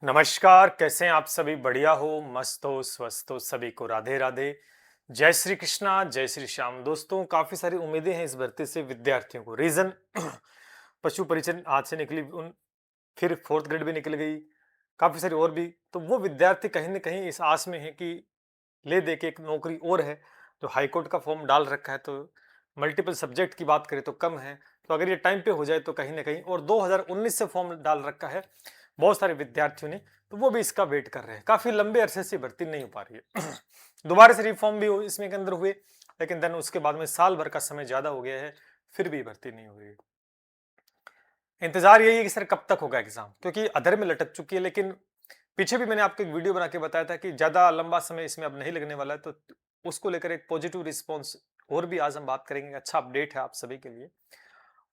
नमस्कार, कैसे हैं आप सभी? बढ़िया हो, मस्त हो, स्वस्थ हो? सभी को राधे राधे। जय श्री कृष्णा, जय श्री श्याम। दोस्तों, काफी सारी उम्मीदें हैं इस भर्ती से विद्यार्थियों को। रीजन पशु परिचय आज से निकली, उन फिर फोर्थ ग्रेड भी निकल गई, काफी सारी और भी। तो वो विद्यार्थी कहीं ना कहीं इस आस में है कि ले दे के एक नौकरी और है, जो हाई कोर्ट का फॉर्म डाल रखा है। तो मल्टीपल सब्जेक्ट की बात करें तो कम है, तो अगर ये टाइम पे हो जाए तो कहीं ना कहीं, और 2019 से फॉर्म डाल रखा है बहुत सारे विद्यार्थियों ने, तो वो भी इसका वेट कर रहे हैं। काफी लंबे अरसे से भर्ती नहीं हो पा रही है। दोबारा से रिफॉर्म भी इसमें के अंदर हुए, लेकिन देन उसके बाद में साल भर का समय ज्यादा हो गया है, फिर भी भर्ती नहीं हो रही है। इंतजार यही है कि सर कब तक होगा एग्जाम, क्योंकि अधर में लटक चुकी है। लेकिन पीछे भी मैंने आपको एक वीडियो बना के बताया था कि ज्यादा लंबा समय इसमें अब नहीं लगने वाला है, तो उसको लेकर एक पॉजिटिव रिस्पॉन्स और भी आज हम बात करेंगे। अच्छा अपडेट है आप सभी के लिए,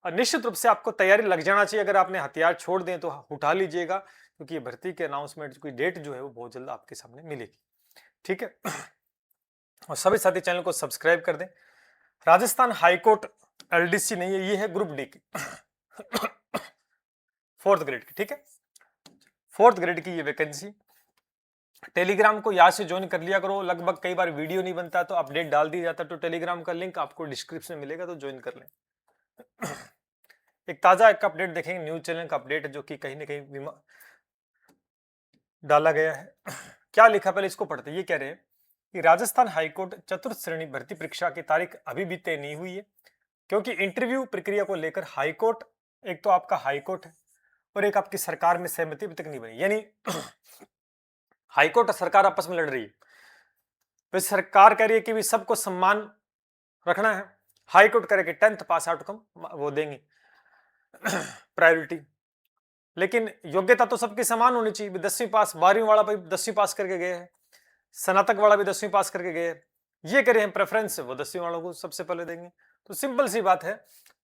और निश्चित रूप से आपको तैयारी लग जाना चाहिए। अगर आपने हथियार छोड़ दें तो उठा लीजिएगा, क्योंकि ये भर्ती के अनाउंसमेंट की डेट जो है वो बहुत जल्द आपके सामने मिलेगी। ठीक है। और सभी साथी चैनल को सब्सक्राइब कर दें। राजस्थान हाईकोर्ट एलडीसी नहीं है, ये है ग्रुप डी की, फोर्थ ग्रेड की। ठीक है, फोर्थ ग्रेड की ये वैकेंसी। टेलीग्राम को यहाँ से ज्वाइन कर लिया करो। लगभग कई बार वीडियो नहीं बनता तो अपडेट डाल दिया जाता है, तो टेलीग्राम का लिंक आपको डिस्क्रिप्शन में मिलेगा, तो ज्वाइन कर लें। एक ताजा एक अपडेट देखेंगे, न्यूज चैनल का अपडेट है, जो कि कहीं ना कहीं डाला गया है। क्या लिखा, पहले इसको पढ़ते। ये कह रहे हैं कि राजस्थान हाईकोर्ट चतुर्थ श्रेणी भर्ती परीक्षा की तारीख अभी भी तय नहीं हुई है, क्योंकि इंटरव्यू प्रक्रिया को लेकर हाईकोर्ट, एक तो आपका हाईकोर्ट है और एक आपकी सरकार में सहमति अभी तक नहीं बनी। यानी हाईकोर्ट और सरकार आपस में लड़ रही है। तो सरकार कह रही है कि भी सबको सम्मान रखना है, हाईकोर्ट कह रही है कि 10th पास आउट को वो देंगे प्रायोरिटी। लेकिन योग्यता तो सबकी समान होनी चाहिए। 10वीं पास, 12वीं वाला भी 10वीं पास करके गए हैं, स्नातक वाला भी 10वीं पास करके गए हैं। ये कह रहे हैं प्रेफरेंस वो 10वीं वालों को सबसे पहले देंगे। तो सिंपल सी बात है,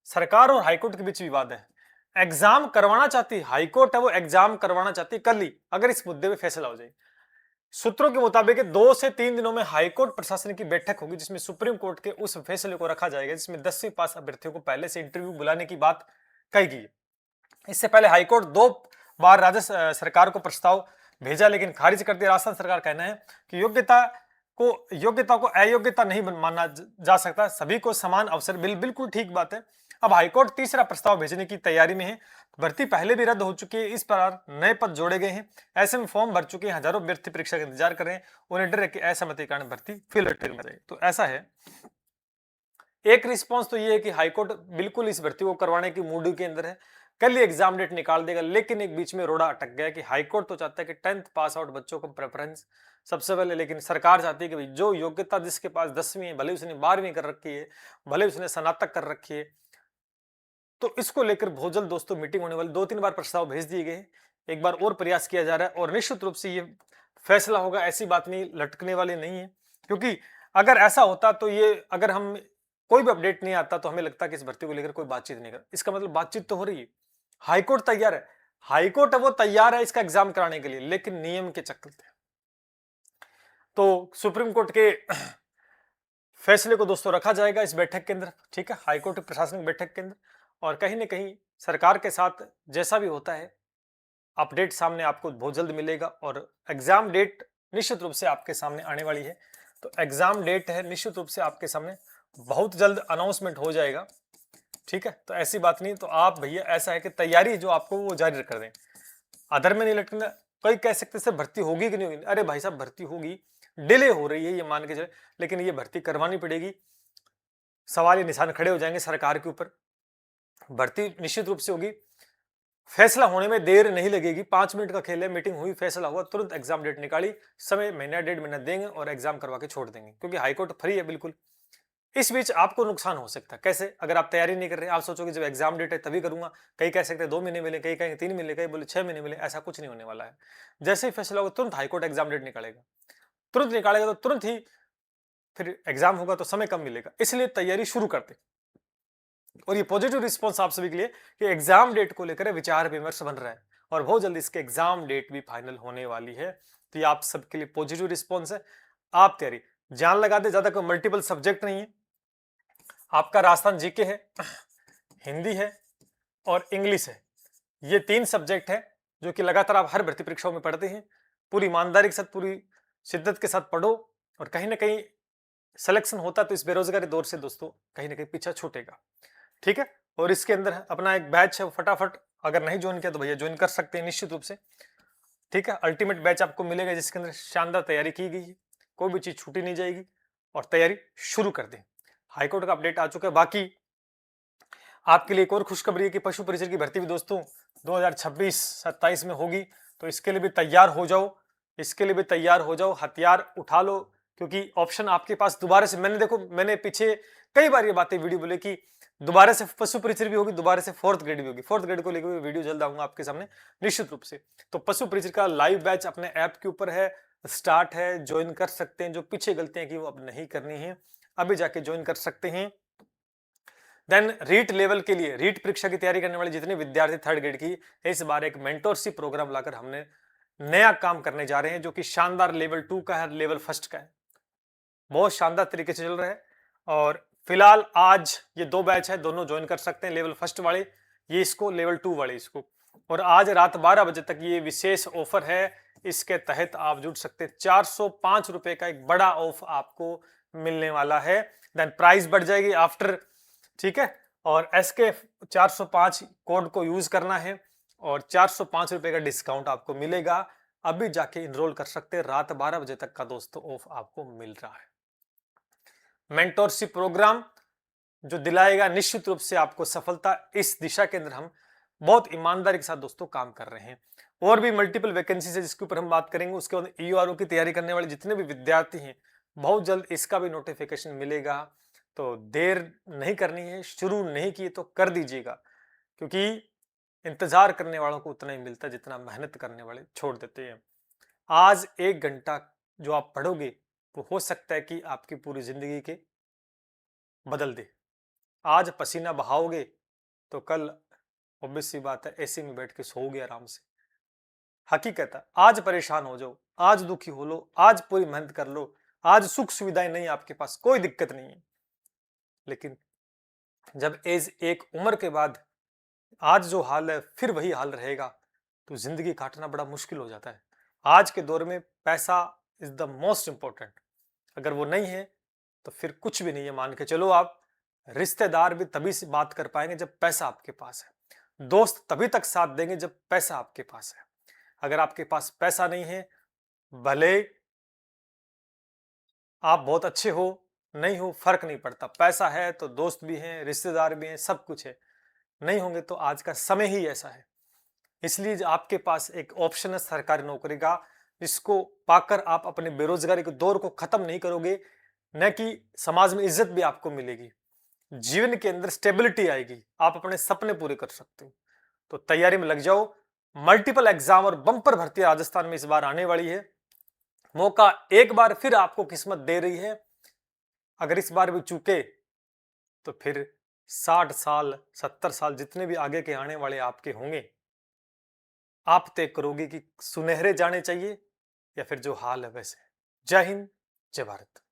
सरकार और हाईकोर्ट के बीच विवाद है। एग्जाम करवाना चाहती हाईकोर्ट है, वो एग्जाम करवाना चाहती कल ही, अगर इस मुद्दे पे फैसला हो जाए। सूत्रों के मुताबिक 2 से 3 दिनों में हाईकोर्ट प्रशासन की बैठक होगी, जिसमें सुप्रीम कोर्ट के उस फैसले को रखा जाएगा जिसमें 10वीं पास अभ्यर्थियों को पहले से इंटरव्यू बुलाने की बात कही गई है। इससे पहले हाईकोर्ट 2 बार राज्य सरकार को प्रस्ताव भेजा, लेकिन खारिज कर दिया। राजस्थान सरकार का कहना है कि योग्यता को अयोग्यता नहीं माना जा सकता, सभी को समान अवसर। बिल्कुल ठीक बात है। अब हाईकोर्ट तीसरा प्रस्ताव भेजने की तैयारी में है। भर्ती पहले भी रद्द हो चुकी है, इस प्रकार नए पद जोड़े गए हैं। ऐसे में फॉर्म भर चुके हैं हजारों अभ्यर्थी परीक्षा का इंतजार कर रहे हैं। उन्हें डर है कि असहमति के कारण भर्ती फिर लटक में रहे। तो ऐसा है। एक रिस्पांस तो ये है कि हाईकोर्ट बिल्कुल इस भर्ती को करवाने की मूड के अंदर है, कल ही एग्जाम डेट निकाल देगा। लेकिन एक बीच में रोड़ा अटक गया कि हाईकोर्ट तो चाहता है कि 10th पास आउट बच्चों को प्रेफरेंस सबसे पहले, लेकिन सरकार चाहती है कि भाई जो योग्यता जिसके पास 10वीं है, भले उसने 12वीं कर रखी है, भले उसने स्नातक कर रखी है। तो इसको लेकर बहुत जल्द दोस्तों मीटिंग होने वाली। 2-3 बार प्रस्ताव भेज दिए गए, एक बार और प्रयास किया जा रहा है, और निश्चित रूप से ये फैसला होगा। ऐसी बात नहीं, लटकने वाली नहीं है। क्योंकि अगर ऐसा होता तो ये, अगर हम कोई भी अपडेट नहीं आता तो हमें लगता कि इस भर्ती को लेकर कोई बातचीत नहीं कर, इसका मतलब बातचीत तो हो रही है। हाईकोर्ट तैयार है, हाईकोर्ट है वो तैयार है इसका एग्जाम कराने के लिए, लेकिन नियम के चलते। तो सुप्रीम कोर्ट के फैसले को दोस्तों रखा जाएगा इस बैठक के अंदर। ठीक है, हाईकोर्ट प्रशासनिक बैठक के अंदर। और कहीं ना कहीं सरकार के साथ जैसा भी होता है, अपडेट सामने आपको बहुत जल्द मिलेगा। और एग्जाम डेट निश्चित रूप से आपके सामने आने वाली है। तो एग्जाम डेट है, निश्चित रूप से आपके सामने बहुत जल्द अनाउंसमेंट हो जाएगा। ठीक है, तो ऐसी बात नहीं। तो आप भैया, ऐसा है कि तैयारी जो आपको वो जारी कर दें, अधर में नहीं लटकना। कई कह सकते सर भर्ती होगी कि नहीं होगी। अरे भाई साहब, भर्ती होगी, डिले हो रही है ये मान के चले, लेकिन ये भर्ती करवानी पड़ेगी। सवाल ये निशान खड़े हो जाएंगे सरकार के ऊपर। भर्ती निश्चित रूप से होगी, फैसला होने में देर नहीं लगेगी। 5 मिनट का खेल है, मीटिंग हुई, फैसला हुआ, तुरंत एग्जाम डेट निकाली, समय महीना 1.5 महीना देंगे और एग्जाम करवा के छोड़ देंगे, क्योंकि हाईकोर्ट फ्री है बिल्कुल। इस बीच आपको नुकसान हो सकता है। कैसे? अगर आप तैयारी नहीं कर रहे, आप सोचोगे जब एग्जाम डेट है तभी करूंगा। कई कह सकते हैं 2 महीने मिले, कई कहेंगे 3 महीने, कई बोले 6 महीने मिले। ऐसा कुछ नहीं होने वाला है। जैसे ही फैसला होगा तुरंत हाईकोर्ट एग्जाम डेट निकालेगा, तुरंत निकालेगा, तो तुरंत ही फिर एग्जाम होगा, तो समय कम मिलेगा। इसलिए तैयारी शुरू करते। और ये पॉजिटिव रिस्पॉन्स आप सभी के लिए कि एग्जाम डेट को लेकर विचार विमर्श बन रहा है, और बहुत जल्दी इसके एग्जाम डेट भी फाइनल होने वाली है। तो ये आप सबके लिए पॉजिटिव रिस्पॉन्स है। आप तैयारी जान लगा दे, ज्यादा कोई मल्टीपल सब्जेक्ट नहीं है। आपका राजस्थान जीके है, हिंदी है और इंग्लिश है। ये 3 सब्जेक्ट है जो कि लगातार आप हर भर्ती परीक्षाओं में पढ़ते हैं। पूरी ईमानदारी के साथ, पूरी शिद्दत के साथ पढ़ो और कहीं ना कहीं सिलेक्शन होता तो इस बेरोजगारी दौर से दोस्तों कहीं ना कहीं पीछा छूटेगा। ठीक है, और इसके अंदर अपना एक बैच है, फटाफट अगर नहीं ज्वाइन किया तो भैया ज्वाइन कर सकते हैं निश्चित रूप से। ठीक है, अल्टीमेट बैच आपको मिलेगा जिसके अंदर शानदार तैयारी की गई है, कोई भी चीज छूटी नहीं जाएगी और तैयारी शुरू कर दें। हाईकोर्ट का अपडेट आ चुका है। बाकी आपके लिए एक और खुशखबरी है कि पशु परिचर की भर्ती भी दोस्तों 2026-27 में होगी, तो इसके लिए भी तैयार हो जाओ, इसके लिए भी तैयार हो जाओ, हथियार उठा लो, क्योंकि ऑप्शन आपके पास दोबारा से, मैंने पीछे कई बार ये बातें वीडियो बोले कि दोबारा से पशु परिचर भी होगी, दोबारा से 4th ग्रेड भी होगी। 4th ग्रेड को लेकर वीडियो जल्द आऊंगा आपके सामने निश्चित रूप से। तो पशु परिचर का लाइव बैच अपने ऐप के ऊपर है, स्टार्ट है, ज्वाइन कर सकते हैं। जो पीछे गलतियां की वो अब नहीं करनी है, अभी जाके ज्वाइन कर सकते हैं। देन रीट लेवल के लिए, रीट परीक्षा की तैयारी करने वाले जितने विद्यार्थी 3rd ग्रेड की, इस बार एक मेंटोरशिप प्रोग्राम लाकर हमने नया काम करने जा रहे हैं, जो कि शानदार लेवल 2 का है, लेवल 1 का है, बहुत शानदार तरीके से चल रहा है। और फिलहाल आज ये 2 बैच है, दोनों ज्वाइन कर सकते हैं, लेवल 1 वाले ये इसको, लेवल 2 वाले इसको। और आज रात 12 बजे तक ये विशेष ऑफर है, इसके तहत आप जुड़ सकते हैं। 405 रुपए का एक बड़ा ऑफ आपको मिलने वाला है। देन प्राइस बढ़ जाएगी आफ्टर, ठीक है, और एसके 405 कोड को यूज करना है और 405 रुपए का डिस्काउंट आपको मिलेगा। अभी जाके इनरोल कर सकते हैं, रात 12 बजे तक का दोस्तों ऑफ आपको मिल रहा है। मेंटोरशिप प्रोग्राम जो दिलाएगा निश्चित रूप से आपको सफलता, इस दिशा के अंदर हम बहुत ईमानदारी के साथ दोस्तों काम कर रहे हैं। और भी मल्टीपल वैकेंसी है जिसके ऊपर हम बात करेंगे। उसके बाद ईयूआरओ की तैयारी करने वाले जितने भी विद्यार्थी हैं, बहुत जल्द इसका भी नोटिफिकेशन मिलेगा, तो देर नहीं करनी है, शुरू नहीं की तो कर दीजिएगा, क्योंकि इंतजार करने वालों को उतना ही मिलता है जितना मेहनत करने वाले छोड़ देते हैं। आज 1 घंटा जो आप पढ़ोगे वो हो सकता है कि आपकी पूरी जिंदगी के बदल दे। आज पसीना बहाओगे तो कल ऑब्वियस सी बात है एसी में बैठ के सोओगे आराम से। हकीकत है, आज परेशान हो जाओ, आज दुखी हो लो, आज पूरी मेहनत कर लो, आज सुख सुविधाएं नहीं आपके पास, कोई दिक्कत नहीं है, लेकिन जब एज एक उम्र के बाद आज जो हाल है फिर वही हाल रहेगा, तो जिंदगी काटना बड़ा मुश्किल हो जाता है। आज के दौर में पैसा इज द मोस्ट इंपॉर्टेंट, अगर वो नहीं है तो फिर कुछ भी नहीं है। मान के चलो आप, रिश्तेदार भी तभी से बात कर पाएंगे जब पैसा आपके पास है, दोस्त तभी तक साथ देंगे जब पैसा आपके पास है। अगर आपके पास पैसा नहीं है, भले आप बहुत अच्छे हो नहीं हो फर्क नहीं पड़ता, पैसा है तो दोस्त भी हैं, रिश्तेदार भी हैं, सब कुछ है। नहीं होंगे तो आज का समय ही ऐसा है। इसलिए आपके पास एक ऑप्शन है सरकारी नौकरी का, जिसको पाकर आप अपने बेरोजगारी के दौर को खत्म नहीं करोगे, न कि समाज में इज्जत भी आपको मिलेगी, जीवन के अंदर स्टेबिलिटी आएगी, आप अपने सपने पूरे कर सकते हो। तो तैयारी में लग जाओ। मल्टीपल एग्जाम और बम्पर भर्ती राजस्थान में इस बार आने वाली है। मौका एक बार फिर आपको किस्मत दे रही है। अगर इस बार भी चूके तो फिर 60 साल 70 साल जितने भी आगे के आने वाले आपके होंगे, आप तय करोगे कि सुनहरे जाने चाहिए या फिर जो हाल है वैसे। जय हिंद, जय भारत।